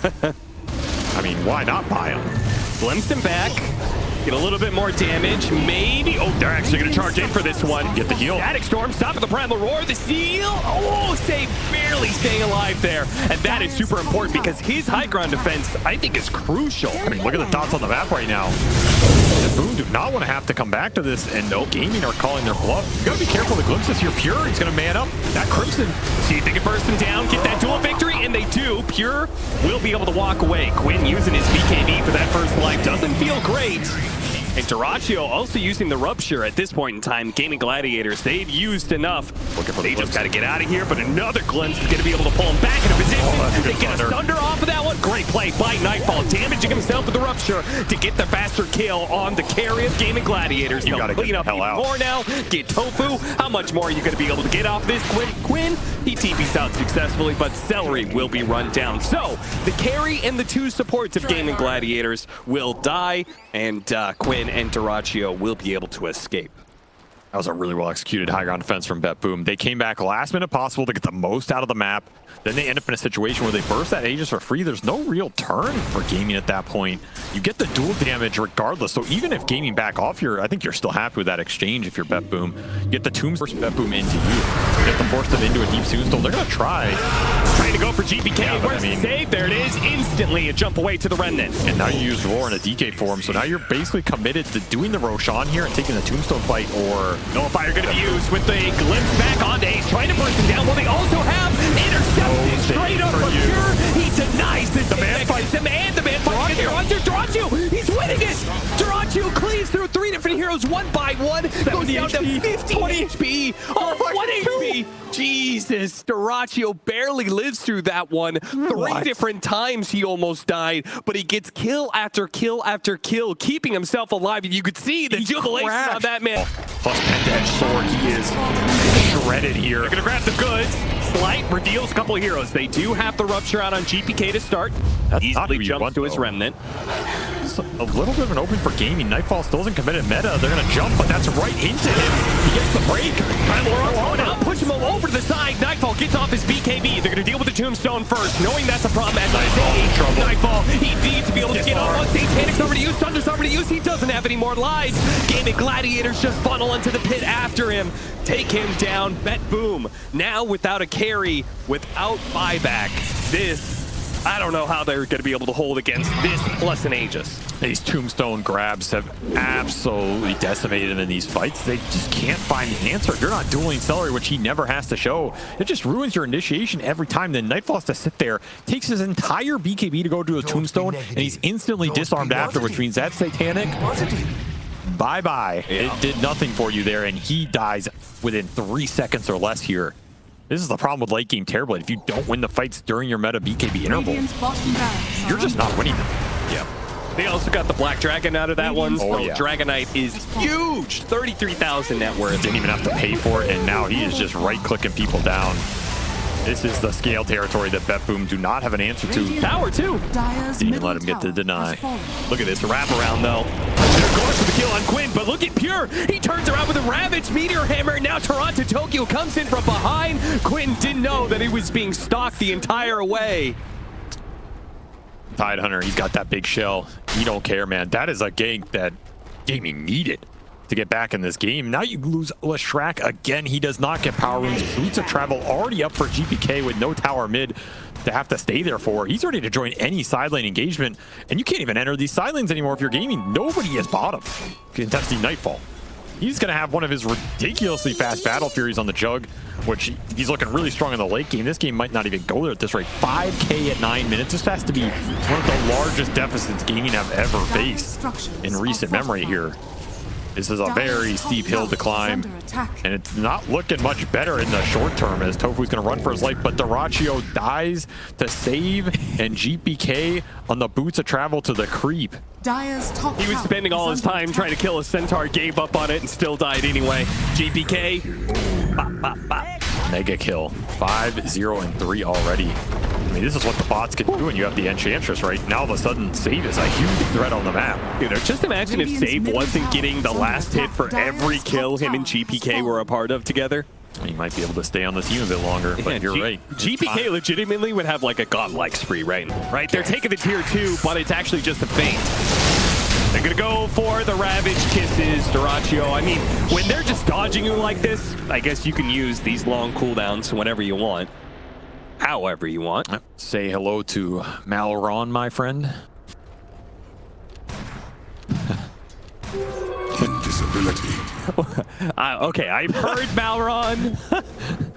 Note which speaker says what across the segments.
Speaker 1: I mean, why not buy him?
Speaker 2: Glimpse him back. Get a little bit more damage, maybe. Oh, they're actually going to charge in for this one.
Speaker 1: Get the heal.
Speaker 2: Static Storm, stop at the Primal Roar, the seal. Oh, save, barely staying alive there. And that is super important because his high ground defense, I think, is crucial.
Speaker 1: I mean, look at the dots on the map right now. BetBoom do not want to have to come back to this, and no, Gaimin are calling their bluff. You got to be careful. The Glimpses here. Pure, he's going to man up. That Crimson.
Speaker 2: See if they can burst him down, get that dual victory, and they do. Pure will be able to walk away. Quinn using his BKB for that first life doesn't feel great. And Dyrachyo also using the Rupture at this point in time. Gaimin Gladiators, they've used enough. They just got to get out of here, but another Glimpse is going to be able to pull him back into position. They get a Thunder off of that one. Great play by Nightfall, damaging himself with the Rupture to get the faster kill on the carry of Gaimin Gladiators.
Speaker 1: You got to
Speaker 2: clean up even more now. Get Tofu. How much more are you going to be able to get off this? Quinn, he TP's out successfully, but Celery will be run down. So the carry and the two supports of Gaimin Gladiators will die, and Quinn and Dyrachyo will be able to escape.
Speaker 1: That was a really well executed high ground defense from BetBoom. They came back last minute possible to get the most out of the map. Then they end up in a situation where they burst that Aegis for free. There's no real turn for Gaimin at that point. You get the dual damage regardless. So even if Gaimin back off here, I think you're still happy with that exchange if you're BetBoom. You get the Tombs versus BetBoom into you. You get to force them into a deep Tombstone. They're going to trying to go for GPK.
Speaker 2: Yeah, where's the save? There it is. Instantly a jump away to the Remnant.
Speaker 1: And now you use Roar in a DK form. So now you're basically committed to doing the Roshan here and taking the Tombstone fight, or
Speaker 2: Nullify going to be used with the Glimpse back on Ace, trying to burst him down. Well, they also have intercepted straight up from Pure. He denies this.
Speaker 1: The man fights
Speaker 2: him, and the man fights Dyrachyo. He's winning it. Dyrachyo cleaves through three different heroes one by one. Goes down to 15 HP. Oh, 1 HP. Jesus, Dyrachyo barely lives through that one. Three different times he almost died, but he gets kill after kill after kill, keeping himself alive. And you could see the jubilation on that man.
Speaker 1: Plus Pent-Edge Sword, he is shredded here.
Speaker 2: They're gonna grab the goods. Slight reveals a couple of heroes. They do have the Rupture out on GPK to start.
Speaker 1: That's
Speaker 2: easily jumps to his Remnant.
Speaker 1: It's a little bit of an open for Gaimin. Nightfall still isn't committed meta. They're gonna jump, but that's right into him. He gets the break.
Speaker 2: Primal out, push him over to the side. Nightfall gets off his BKB. They're gonna deal with the Tombstone first, knowing that's a problem as Nightfall, he needs to be able to get on. Satanic's over to use, Thunder's over to use. He doesn't have any more lives. Gaimin Gladiators just funnel into the pit after him. Take him down. BetBoom now without a carry, without buyback. This, I don't know how they're going to be able to hold against this plus an Aegis.
Speaker 1: These Tombstone grabs have absolutely decimated him in these fights. They just can't find the answer. You're not dueling Celery, which he never has to show. It just ruins your initiation every time. Then Nightfall has to sit there, takes his entire BKB to go to a Tombstone, and he's instantly disarmed after, which means that's Satanic. Bye-bye. Yeah. It did nothing for you there, and he dies within 3 seconds or less here. This is the problem with late game Terrorblade. If you don't win the fights during your meta BKB interval, you're just not winning them.
Speaker 2: Yeah. They also got the Black Dragon out of that one.
Speaker 1: Oh, yeah.
Speaker 2: Dragonite is huge. 33,000 net worth.
Speaker 1: Didn't even have to pay for it, and now he is just right-clicking people down. This is the scale territory that BetBoom do not have an answer to.
Speaker 2: Tower, too.
Speaker 1: Didn't even let him get the deny.
Speaker 2: Look at this wraparound, though. They're going for the kill on Quinn, but look at Pure. He turns around with a Ravage Meteor Hammer. Now Toronto Tokyo comes in from behind. Quinn didn't know that he was being stalked the entire way.
Speaker 1: Tidehunter, he's got that big shell. He don't care, man. That is a gank that Gaimin needed to get back in this game. Now you lose Leshrac again. He does not get power runes. Boots of Travel already up for GPK with no tower mid to have to stay there for. He's ready to join any side lane engagement, and you can't even enter these side lanes anymore if you're Gaimin. Nobody is bottom contesting Nightfall. He's going to have one of his ridiculously fast Battle Furies on the Jug, which he's looking really strong in the late game. This game might not even go there at this rate. 5K at 9 minutes. This has to be one of the largest deficits Gaimin have ever faced in recent memory here. This is a very steep hill to climb, and it's not looking much better in the short term as Tofu's going to run for his life, but Dyrachyo dies to save, and GPK on the Boots of Travel to the creep.
Speaker 2: He was spending all his time trying to kill a Centaur, gave up on it, and still died anyway. GPK, bop, bop, bop.
Speaker 1: Mega kill. 5-0-3 already. I mean, this is what the bots can do when you have the Enchantress, right? Now, all of a sudden, Save is a huge threat on the map.
Speaker 2: You know, just imagine if Save wasn't getting the last hit for every kill him and GPK were a part of together.
Speaker 1: He might be able to stay on the team a bit longer, but you're right.
Speaker 2: GPK legitimately would have like a godlike spree right now, right? They're taking the tier 2, but it's actually just a feint. They're going to go for the Ravage Kisses, Dyrachyo. I mean, when they're just dodging you like this, I guess you can use these long cooldowns whenever you want. However you want.
Speaker 1: Say hello to Malron, my friend.
Speaker 3: Invisibility.
Speaker 2: Okay, I've heard Malron.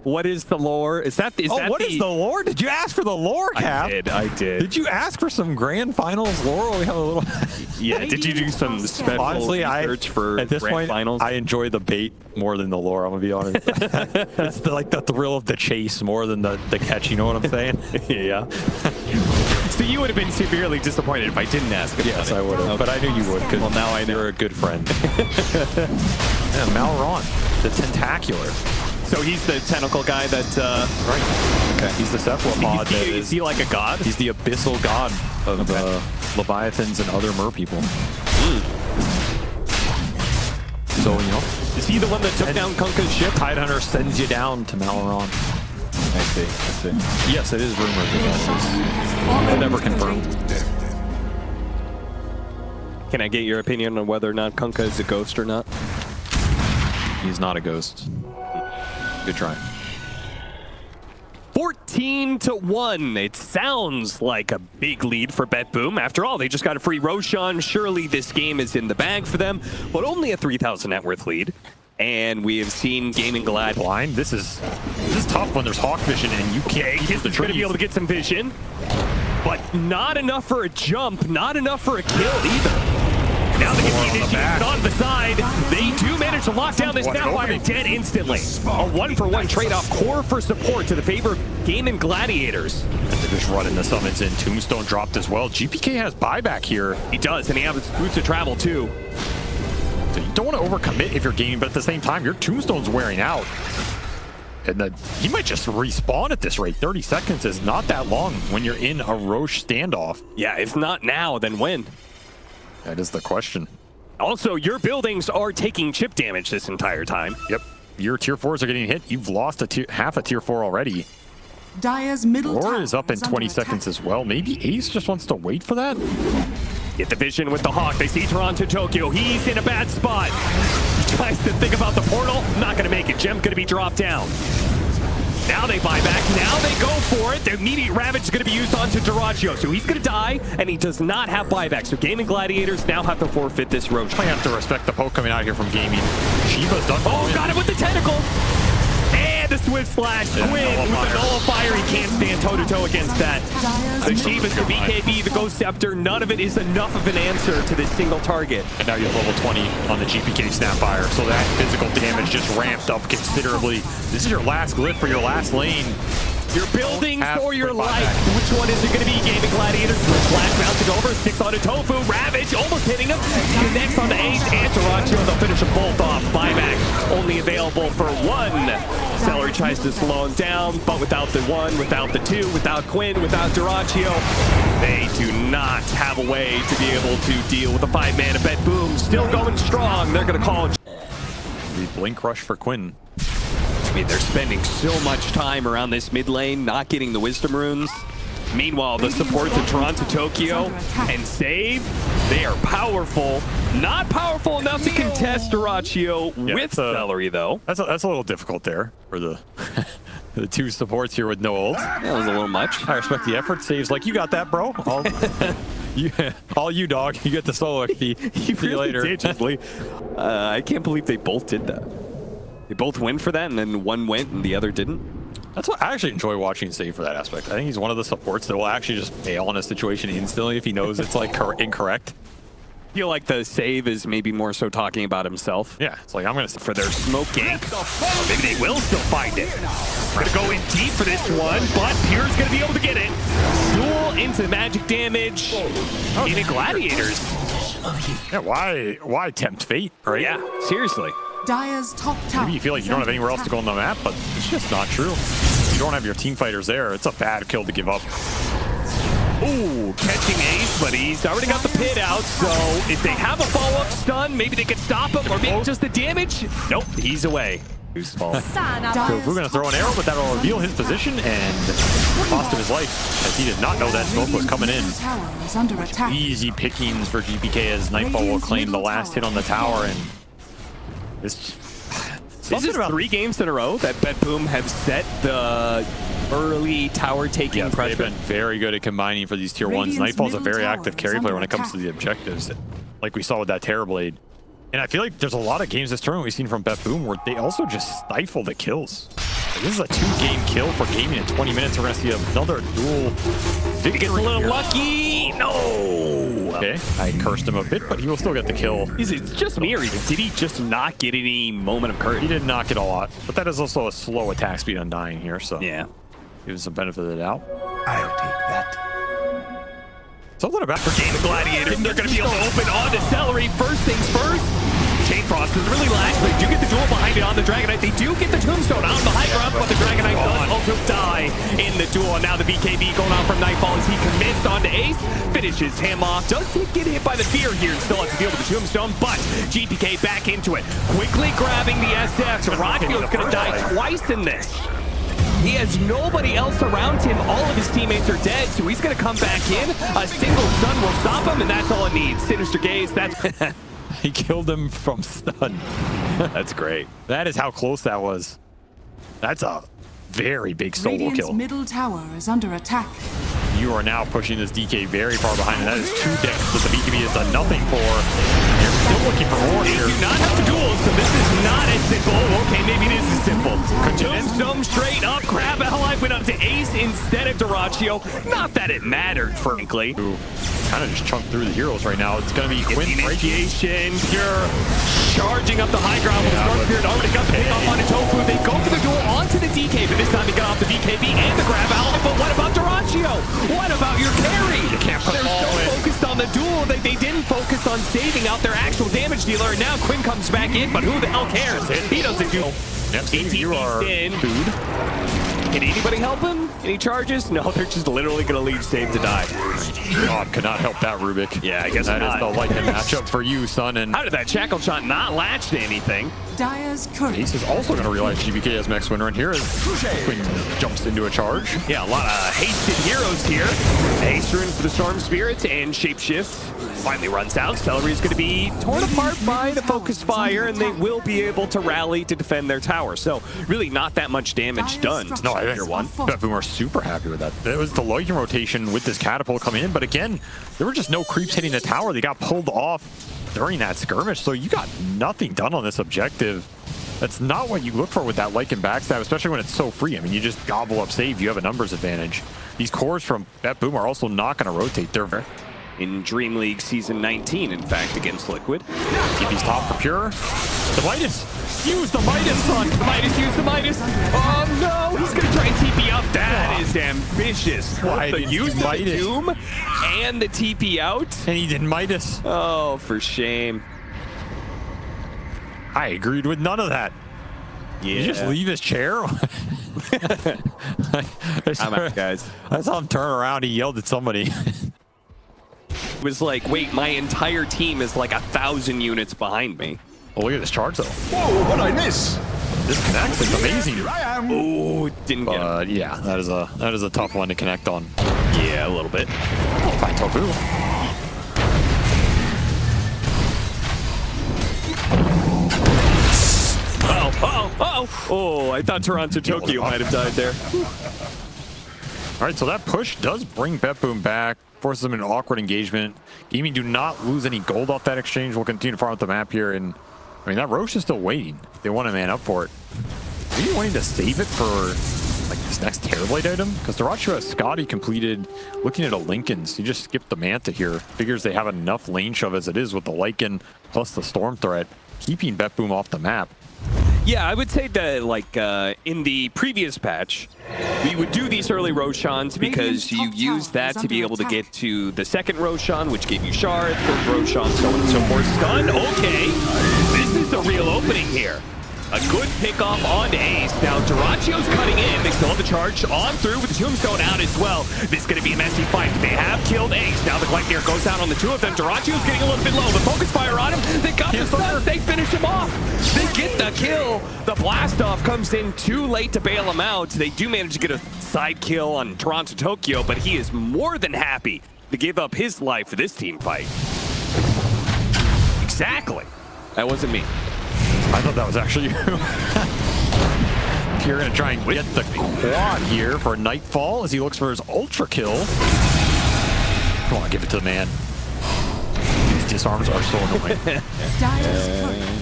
Speaker 2: What is the lore? Is that
Speaker 1: What is the lore? Did you ask for the lore, Cap?
Speaker 2: I did.
Speaker 1: Did you ask for some grand finals lore? We have a little.
Speaker 2: Yeah, did you do some special research for
Speaker 1: at this
Speaker 2: grand
Speaker 1: point,
Speaker 2: finals?
Speaker 1: I enjoy the bait more than the lore, I'm gonna be honest. It's like the thrill of the chase more than the catch, you know what I'm saying?
Speaker 2: Yeah. So you would have been severely disappointed if I didn't ask about
Speaker 1: Yes,
Speaker 2: it.
Speaker 1: I would have.
Speaker 2: Okay.
Speaker 1: But I knew you would, because
Speaker 2: now I know.
Speaker 1: you're a good friend. Yeah, Malron, the tentacular.
Speaker 2: So he's the tentacle guy that...
Speaker 1: Right.
Speaker 2: Okay.
Speaker 1: He's the cephalopod.
Speaker 2: Is he like a god?
Speaker 1: He's the abyssal god of Leviathans and other mer people. So, you know.
Speaker 2: Is he the one that took down Kunkka's ship?
Speaker 1: Tidehunter sends you down to Malron.
Speaker 2: I see.
Speaker 1: Yes, it is rumored that it is. Never confirmed.
Speaker 2: Can I get your opinion on whether or not Kunkka is a ghost or not?
Speaker 1: He's not a ghost. Good try.
Speaker 2: 14-1. It sounds like a big lead for BetBoom. After all, they just got a free Roshan. Surely this game is in the bag for them, but only a 3,000 net worth lead. And we have seen Gaimin Gladiators
Speaker 1: blind. This is tough when there's Hawk Vision and you can't get the trees.
Speaker 2: Going to be able to get some vision, but not enough for a jump, not enough for a kill either. Now they get the initiation on the side. They do manage to lock down this Snapfire dead instantly. A 1-for-1 trade-off, core for support to the favor of Gaimin Gladiators.
Speaker 1: And they're just running the summons in. Tombstone dropped as well. GPK has buyback here.
Speaker 2: He does, and he has boots of travel too.
Speaker 1: So you don't want to overcommit if you're gaming, but at the same time, your Tombstone's wearing out. And he might just respawn at this rate. 30 seconds is not that long when you're in a Roche standoff.
Speaker 2: Yeah, if not now, then when?
Speaker 1: That is the question.
Speaker 2: Also, your buildings are taking chip damage this entire time.
Speaker 1: Yep. Your tier 4s are getting hit. You've lost half a tier 4 already.
Speaker 4: Dire's middle
Speaker 1: Roar is up in 20 seconds as well. Maybe Ace just wants to wait for that?
Speaker 2: Get the vision with the Hawk. They see Toronto Tokyo. He's in a bad spot. He tries to think about the portal. Not going to make it. Gem going to be dropped down. Now they buy back. Now they go for it. The immediate Ravage is going to be used onto Dyrachyo. So he's going to die, and he does not have buyback. So Gaimin Gladiators now have to forfeit this Roach.
Speaker 1: I have to respect the poke coming out here from Gaming. Shiva's done.
Speaker 2: Oh, got it with the tentacle. And the Swift Slash. Quinn with the Nullifier. He can't stand toe-to-toe against that. The Shiva's, the BKB, the Ghost Scepter. None of it is enough of an answer to this single target.
Speaker 1: And now you have level 20 on the GPK Snapfire. So that physical damage just ramped up considerably. This is your last glyph for your last lane.
Speaker 2: You're building for your life. Which one is it going to be? Gaimin Gladiators. Flash bouncing over. 6 on a Tofu. Ravage almost hitting him. Connects on the Ace and Dyrachyo. They'll finish them both off. Buyback only available for 1. Celery tries to slow him down, but without the 1, without the 2, without Quinn, without Dyrachyo, they do not have a way to be able to deal with the 5-man of BetBoom. Still going strong. They're going to call
Speaker 1: The Blink Rush for Quinn.
Speaker 2: I mean, they're spending so much time around this mid lane, not getting the Wisdom Runes. Meanwhile, the supports of Toronto Tokyo and Save, they are powerful. Not powerful enough to contest Dyrachyo with Celery, though.
Speaker 1: That's a little difficult there for the the 2 supports here with no ult.
Speaker 2: That was a little much.
Speaker 1: I respect the effort. Saves like, you got that, bro. All you, dog. You get the solo XP. See you later.
Speaker 2: I can't believe they both did that. They both went for that, and then one went and the other didn't.
Speaker 1: That's what I actually enjoy watching Save for that aspect. I think he's one of the supports that will actually just bail on a situation instantly if he knows it's like incorrect.
Speaker 2: I feel like the Save is maybe more so talking about himself.
Speaker 1: Yeah, it's like, I'm going to...
Speaker 2: For their smoke gank. Maybe they will still find it. Going to go in deep for this one, but Pure's going to be able to get it. Duel into magic damage. Gaimin Gladiators.
Speaker 1: Yeah, why tempt fate, right?
Speaker 2: Yeah, seriously.
Speaker 4: Dire's top tower.
Speaker 1: Maybe you feel like you don't have anywhere else to go on the map, but it's just not true. You don't have your team fighters there. It's a bad kill to give up.
Speaker 2: Ooh, catching Ace, but he's already got the pit out, so if they have a follow-up stun, maybe they could stop him, or maybe just the damage. Nope, he's away.
Speaker 1: Well,
Speaker 4: Dire's
Speaker 1: we're going to throw an arrow, but that'll reveal his position and cost him his life, as he did not know that smoke was coming in.
Speaker 4: Tower is under attack.
Speaker 1: Easy pickings for GPK as Nightfall will claim the last hit on the tower, and this
Speaker 2: is 3 games in a row that BetBoom have set the early tower taking pressure.
Speaker 1: They've been very good at combining for these tier 1s.
Speaker 4: Radiant's
Speaker 1: Nightfall's a very
Speaker 4: middle
Speaker 1: active
Speaker 4: tower
Speaker 1: carry
Speaker 4: is
Speaker 1: player
Speaker 4: under
Speaker 1: when it comes to
Speaker 4: attack.
Speaker 1: the objectives, like we saw with that Terrorblade. And I feel like there's a lot of games this tournament we've seen from BetBoom where they also just stifle the kills. Like, this is a 2-game kill for Gaimin in 20 minutes. We're going to see another duel victory.
Speaker 2: He gets a little
Speaker 1: here.
Speaker 2: lucky. No.
Speaker 1: Okay, I cursed him a bit, but he will still get the kill.
Speaker 2: Is it just me, or did he just not get any moment of courage?
Speaker 1: He did not get a lot, but that is also a slow attack speed on dying here, so
Speaker 2: Yeah.
Speaker 1: give him some benefit of the doubt.
Speaker 3: I'll take that.
Speaker 1: Something about for
Speaker 2: Gaimin Gladiators, they're going to be able to open on the Celery. First things first. Chain Frost doesn't really last, but they do get the duel behind it on the Dragonite. They do get the Tombstone out on the high ground, but the Dragonite does also die in the duel. And now the BKB going out from Nightfall as he commits onto Ace, finishes him off. Does get hit by the fear here and still has to deal with the Tombstone, but GPK back into it. Quickly grabbing the SF. Rodfield's going to die twice in this. He has nobody else around him. All of his teammates are dead, so he's going to come back in. A single stun will stop him, and that's all it needs. Sinister Gaze, that's...
Speaker 1: He killed him from stun.
Speaker 2: That's great.
Speaker 1: That is how close that was. That's a very big solo
Speaker 4: Radiant's
Speaker 1: kill.
Speaker 4: middle tower is under attack.
Speaker 1: You are now pushing this DK very far behind, and that is 2 decks that the BKB has done nothing for. You're still looking for more
Speaker 2: They
Speaker 1: here.
Speaker 2: do not have the duels, so this is not as simple. Okay, maybe it is as simple. Tombstone straight up. Crab Ally went up to Ace instead of Dyrachyo. Not that it mattered, frankly.
Speaker 1: Ooh, kind of just chunked through the heroes right now. It's going to be Quinn breaking.
Speaker 2: Initiation, Pure charging up the high ground with Storm Spirit already got the pick off on Tofu. They go for the duel onto the DK, but this time he got off the BKB and the Crab Ally. But what about Dyrachyo? What about your carry?
Speaker 1: You can't put
Speaker 2: They're
Speaker 1: them all
Speaker 2: so
Speaker 1: in.
Speaker 2: focused on the duel that they didn't focus on saving out their actual damage dealer. And now Quinn comes back in, but who the hell cares? He doesn't do.
Speaker 1: Yep, you
Speaker 2: 18
Speaker 1: are
Speaker 2: in.
Speaker 1: food.
Speaker 2: Can anybody help him? Any charges? No, they're just literally going to leave save to die.
Speaker 1: God could not help that, Rubik.
Speaker 2: Yeah, I guess
Speaker 1: that
Speaker 2: not.
Speaker 1: is the lightning matchup for you, son. And
Speaker 2: How did that shackle shot not latch to anything?
Speaker 4: Dire's current.
Speaker 1: Ace is also going to realize GBK as max winner, and here is Quinn jumps into a charge.
Speaker 2: Yeah, a lot of hasted heroes here. Ace rune for the Storm Spirit and Shapeshift finally runs out. Celery is going to be torn apart by the Focus Fire, and they will be able to rally to defend their tower. So really not that much damage done.
Speaker 1: No, I think BetBoom are super happy with that. It was the Loikin rotation with this catapult coming in, but again, there were just no creeps hitting the tower. They got pulled off during that skirmish, so you got nothing done on this objective. That's not what you look for with that Lycan backstab, especially when it's so free. I mean, you just gobble up save, you have a numbers advantage. These cores from BetBoom are also not going to rotate. They're very...
Speaker 2: In DreamLeague Season 19, in fact, against Liquid.
Speaker 1: TP's top for Pure. The Midas! Use the Midas, son!
Speaker 2: Midas, use the Midas! Oh no, he's going to try and TP up. That is ambitious.
Speaker 1: Why
Speaker 2: The
Speaker 1: did
Speaker 2: use of the
Speaker 1: Midas?
Speaker 2: Doom and the TP out.
Speaker 1: And he didn't Midas.
Speaker 2: Oh, for shame.
Speaker 1: I agreed with none of that.
Speaker 2: Yeah.
Speaker 1: Did you just leave his chair?
Speaker 2: I'm out, guys.
Speaker 1: I saw him turn around, he yelled at somebody.
Speaker 2: It was like, wait, my entire team is like 1,000 units behind me.
Speaker 1: Oh, look at this charge, though.
Speaker 3: Whoa, what I miss?
Speaker 1: This connects, it's amazing.
Speaker 3: Here I am.
Speaker 2: Oh, didn't get him.
Speaker 1: But yeah, that is a tough one to connect on.
Speaker 2: Yeah, a little bit.
Speaker 1: Fine, Tofu.
Speaker 2: Oh, I thought Toronto Tokyo might have died there.
Speaker 1: All right, so that push does bring BetBoom back, forces them into an awkward engagement. Gaming do not lose any gold off that exchange. We'll continue to farm up the map here, and I mean, that Roche is still waiting. They want to man up for it. Are you wanting to save it for like this next Terrorblade item? Because Dyrachyo has Scotty completed looking at a Lincoln's. He just skipped the Manta here. Figures they have enough lane shove as it is with the Lycan plus the Storm threat, keeping BetBoom off the map.
Speaker 2: Yeah, I would say that, like, in the previous patch, we would do these early Roshans because you use that to be able to get to the second Roshan, which gave you Shard, third Roshan, so on and so forth. Stun, okay. This is a real opening here. A good pickoff on Ace. Now, Dyrachyo's cutting in. They still have the charge on through with the Tombstone out as well. This is going to be a messy fight. They have killed Ace. Now the Lightyear goes down on the two of them. Duracio's getting a little bit low. The focus fire on him. They got the stun. They finish him off. They get the kill. The blast off comes in too late to bail him out. They do manage to get a side kill on Toronto Tokyo, but he is more than happy to give up his life for this team fight. Exactly. That wasn't me.
Speaker 1: I thought that was actually you. You're going to try and get the quad here for Nightfall as he looks for his ultra kill. Come on, give it to the man. These disarms are so annoying.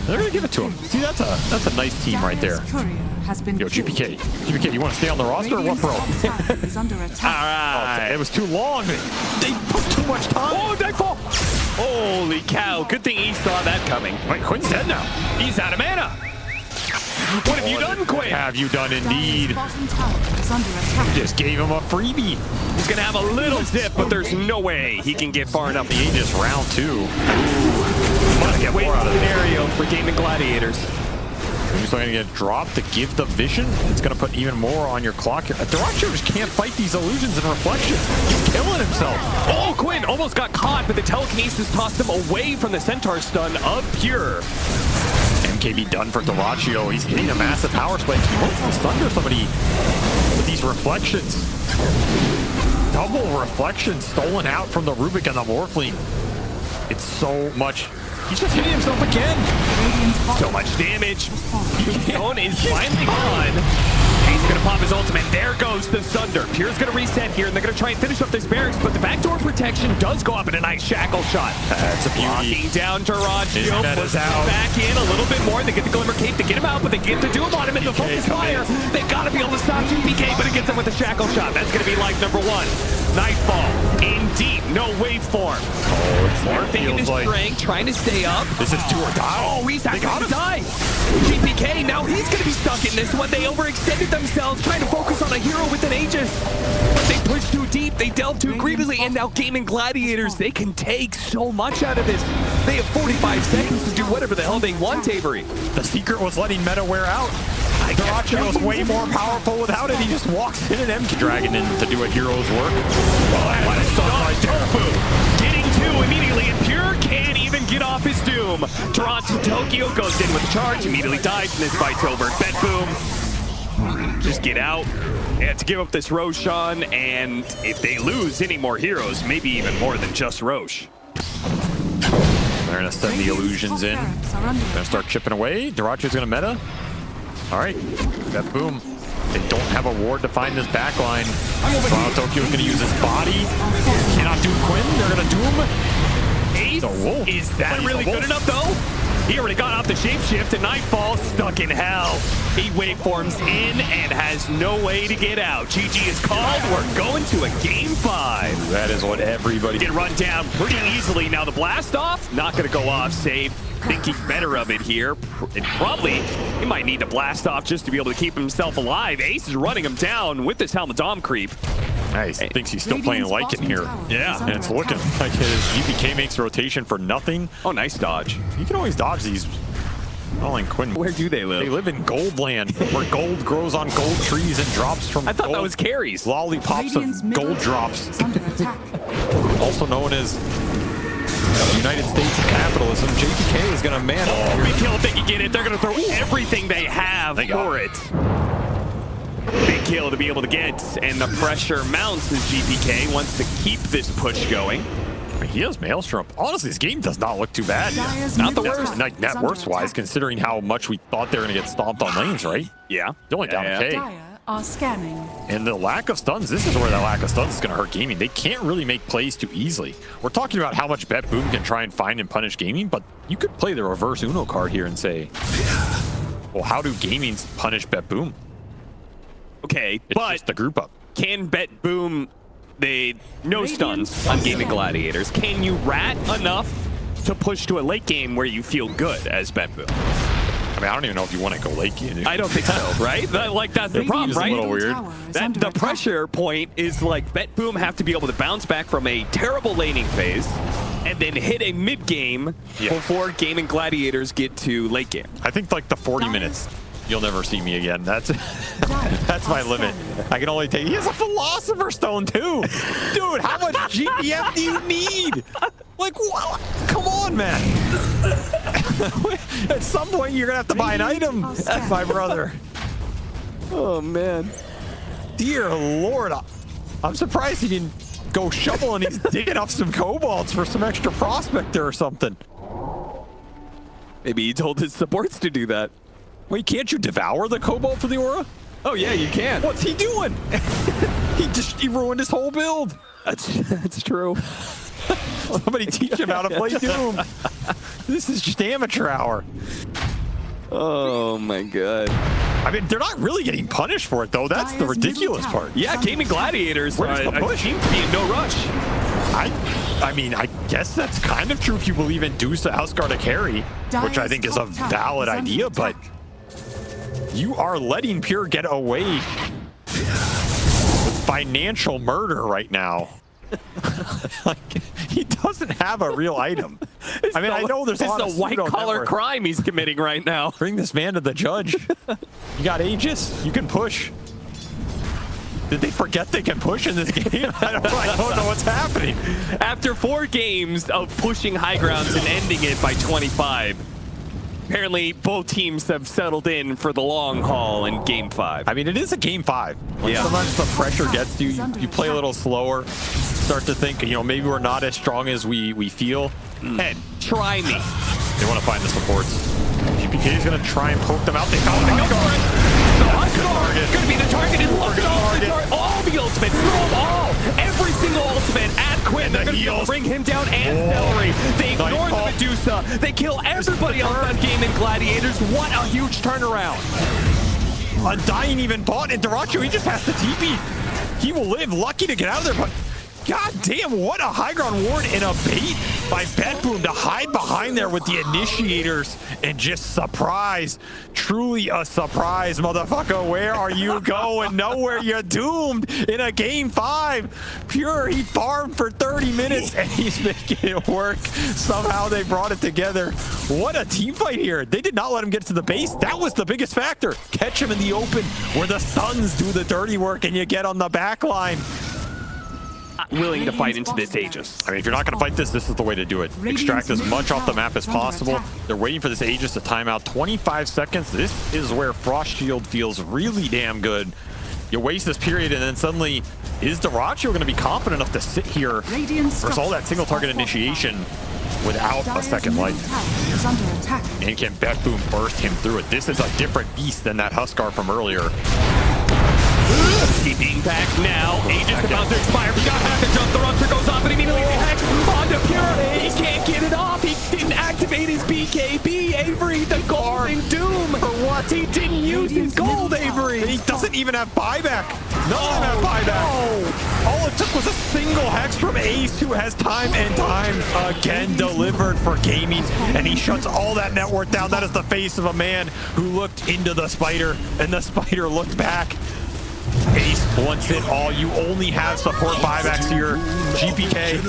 Speaker 1: They're going to give it to him. See, that's a nice team right there. Yo, GPK, you want to stay on the roster or what, bro?
Speaker 2: All right.
Speaker 1: Oh, it was too long. They put too much time.
Speaker 2: Oh, Nightfall. Holy cow. Good thing he saw that coming.
Speaker 1: Wait, Quinn's dead now.
Speaker 2: He's out of mana. What have you done, Quinn?
Speaker 1: Have you done indeed? Just gave him a freebie.
Speaker 2: He's going to have a little zip, but there's no way he can get far enough.
Speaker 1: He just round 2.
Speaker 2: Must get more out of scenario for Gaimin Gladiators.
Speaker 1: He's going to get dropped to give the vision. It's going to put even more on your clock here. Dota2 just can't fight these illusions and reflections. He's killing himself.
Speaker 2: Oh, Quinn almost got caught, but the telekinesis tossed him away from the Centaur stun of Pure.
Speaker 1: MKB done for Dota2. He's hitting a massive power spike. He wants to thunder somebody with these reflections. Double reflections stolen out from the Rubik and the Morphling. It's so much. He's just hitting himself again.
Speaker 2: So much damage. Zone is finally on. He's going to pop his ultimate. There goes the Sunder. Pure's going to reset here, and they're going to try and finish up this barracks, but the backdoor protection does go up in a nice shackle shot.
Speaker 1: That's a beauty.
Speaker 2: Locking down Duraccio.
Speaker 1: Pushes out.
Speaker 2: Back in a little bit more. They get the Glimmer Cape to get him out, but they get the Doom on him in the focus fire. They got to be able to stop GPK, but it gets him with a shackle shot. That's going to be life number 1. Nightfall in deep, no waveform. Morphing into strength, trying to stay up.
Speaker 1: This is do or die.
Speaker 2: Oh, he's actually going to die. GPK, now he's going to be stuck in this one. They overextended themselves, trying to focus on a hero with an Aegis. But they pushed too deep, they delved too grievously, and now Gaimin Gladiators, they can take so much out of this. They have 45 seconds to do whatever the hell they want, Avery.
Speaker 1: The secret was letting meta wear out. Dota2 was way more powerful without it. He just walks in and MK Dragon in to do a hero's work. Well, right there.
Speaker 2: Getting 2 immediately, and Pure can't even get off his doom. Toronto Tokyo goes in with a charge, immediately dies, and this fight's over. BetBoom, just get out. They have to give up this Roshan, and if they lose any more heroes, maybe even more than just Roche.
Speaker 1: They're going to send the illusions in. Going to start chipping away. Dota2's going to meta. All right, BetBoom. They don't have a ward to find this backline. Toronto Tokyo's going to use his body. Cannot do Quinn. They're going to doom.
Speaker 2: Ace, is that really good enough, though? He already got off the shapeshift, and Nightfall stuck in hell. He waveforms in and has no way to get out. GG is called. We're going to a Game 5.
Speaker 1: That is what everybody
Speaker 2: get run down pretty easily. Now the blast off, not going to go off. Save, thinking better of it here. And probably he might need to blast off just to be able to keep himself alive. Ace is running him down with this Helmadom creep.
Speaker 1: Nice. Thinks he's still playing Lycan here.
Speaker 2: Yeah.
Speaker 1: And it's looking like his GPK makes rotation for nothing.
Speaker 2: Oh, nice dodge.
Speaker 1: You can always dodge these. Oh, and Quinn.
Speaker 2: Where do they live?
Speaker 1: They live in Goldland, where gold grows on gold trees and drops from
Speaker 2: I thought that was carries.
Speaker 1: Lollipops of gold drops. Also known as the United States of capitalism. JPK is going to man up.
Speaker 2: Big kill if they can get it. They're going to throw everything they have for it. Big kill to be able to get, and the pressure mounts as GPK wants to keep this push going.
Speaker 1: He has Maelstrom. Honestly, this game does not look too bad.
Speaker 2: Not the worst.
Speaker 1: Not net worst-wise, considering how much we thought they were going to get stomped on lanes, right?
Speaker 2: Yeah.
Speaker 1: They're only down a K.
Speaker 4: Are scanning.
Speaker 1: And the lack of stuns, this is where that lack of stuns is going to hurt Gaming. They can't really make plays too easily. We're talking about how much BetBoom can try and find and punish Gaming, but you could play the reverse Uno card here and say, well, how do Gaming punish BetBoom?
Speaker 2: Okay,
Speaker 1: It's
Speaker 2: but
Speaker 1: just the group up.
Speaker 2: Can BetBoom, no stuns on Gaimin Gladiators. Can you rat enough to push to a late game where you feel good as BetBoom?
Speaker 1: I mean, I don't even know if you want to go late game.
Speaker 2: I don't think so, right? That's the problem, right?
Speaker 1: A little weird.
Speaker 2: The pressure point is like BetBoom have to be able to bounce back from a terrible laning phase and then hit a mid game before Gaimin Gladiators get to late game.
Speaker 1: I think like the 40 minutes, you'll never see me again. That's That's my limit. I can only take. He has a Philosopher Stone too, dude. How much GPF do you need? Like, what? Come on, man. At some point, you're gonna have to buy an item, my brother.
Speaker 2: Oh man,
Speaker 1: dear Lord, I'm surprised he didn't go shovel and he's digging up some kobolds for some extra prospector or something.
Speaker 2: maybe he told his supports to do that.
Speaker 1: Wait, can't you devour the kobold for the aura?
Speaker 2: Oh yeah, you can.
Speaker 1: What's he doing? he ruined his whole build.
Speaker 2: That's true.
Speaker 1: Somebody teach him how to play Doom. This is just amateur hour.
Speaker 2: Oh my god.
Speaker 1: I mean, they're not really getting punished for it though. That's the ridiculous part.
Speaker 2: Yeah, Gaimin Gladiators
Speaker 1: Where's the push?
Speaker 2: seem to be in no rush.
Speaker 1: I mean, I guess that's kind of true if you believe in Dusa Houseguard to carry, which I think is a valid idea, but you are letting Pure get away with financial murder right now. Like, he doesn't have a real item. I mean, I know there's a lot of
Speaker 2: white-collar crime he's committing right now.
Speaker 1: Bring this man to the judge. You got Aegis. You can push. Did they forget they can push in this game? I don't know what's happening.
Speaker 2: After 4 games of pushing high grounds and ending it by 25, apparently both teams have settled in for the long haul in Game 5.
Speaker 1: I mean, it is a Game 5.
Speaker 2: Yeah.
Speaker 1: Sometimes the pressure gets to you. You play a little slower. Start to think, you know, maybe we're not as strong as we feel.
Speaker 2: And try me.
Speaker 1: They want to find the supports. GPK is going to try and poke them out. They found the Houseguard.
Speaker 2: The Houseguard going to be the target. And look at all the ultimates. Throw them all. Every single ultimate at Quinn. They're going to bring him down and Celery. They ignore the Medusa. They kill everybody else on Gaimin Gladiators. What a huge turnaround.
Speaker 1: Undying even bought, and Duracho, he just has to TP. He will live. Lucky to get out of there, but god damn, what a high ground ward and a bait by BetBoom to hide behind there with the initiators and just surprise. Truly a surprise, motherfucker. Where are you going? Nowhere. You're doomed in a Game 5. Pure, he farmed for 30 minutes and he's making it work. Somehow they brought it together. What a team fight here. They did not let him get to the base. That was the biggest factor. Catch him in the open where the Suns do the dirty work and you get on the back line.
Speaker 2: Willing to fight into this Aegis.
Speaker 1: I mean, if you're not going to fight this, this is the way to do it. Extract as much off the map as possible. They're waiting for this Aegis to time out. 25 seconds. This is where Frost Shield feels really damn good. You waste this period, and then suddenly, is Duracho going to be confident enough to sit here versus all that single target initiation without a second life? And can BetBoom burst him through it? This is a different beast than that Huskarl from earlier.
Speaker 2: Keeping back now. Aegis about to expire. We got half the jump. The rupture goes off and immediately hacks onto Pure. He can't get it off. He didn't activate his BKB. Avery, the golden doom. For what? He didn't use his gold, Avery.
Speaker 1: And he doesn't even have buyback. None of them have buyback. All it took was a single hex from Ace, who has time and time again delivered for Gaimin, and he shuts all that network down. That is the face of a man who looked into the spider, and the spider looked back. Ace wants it all. You only have support buybacks here. GPK,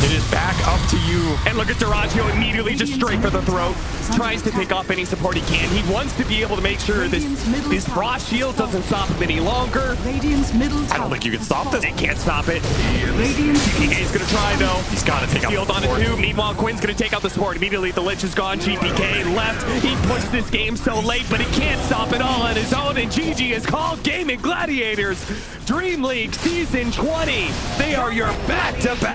Speaker 1: it is back up to you.
Speaker 2: And look at Duracho immediately just straight for the throat. Tries to pick off any support he can. He wants to be able to make sure this Frost Shield doesn't stop him any longer.
Speaker 1: I don't think you can stop this.
Speaker 2: They can't stop it. GPK is going to try, though.
Speaker 1: He's got to take out
Speaker 2: Shield on it, too. Meanwhile, Quinn's going to take out the support. Immediately, the Lich is gone. GPK left. He pushed this game so late, but he can't stop it all on his own. And GG is called Gaimin Gladiators. DreamLeague Season 20. They are your back-to-back.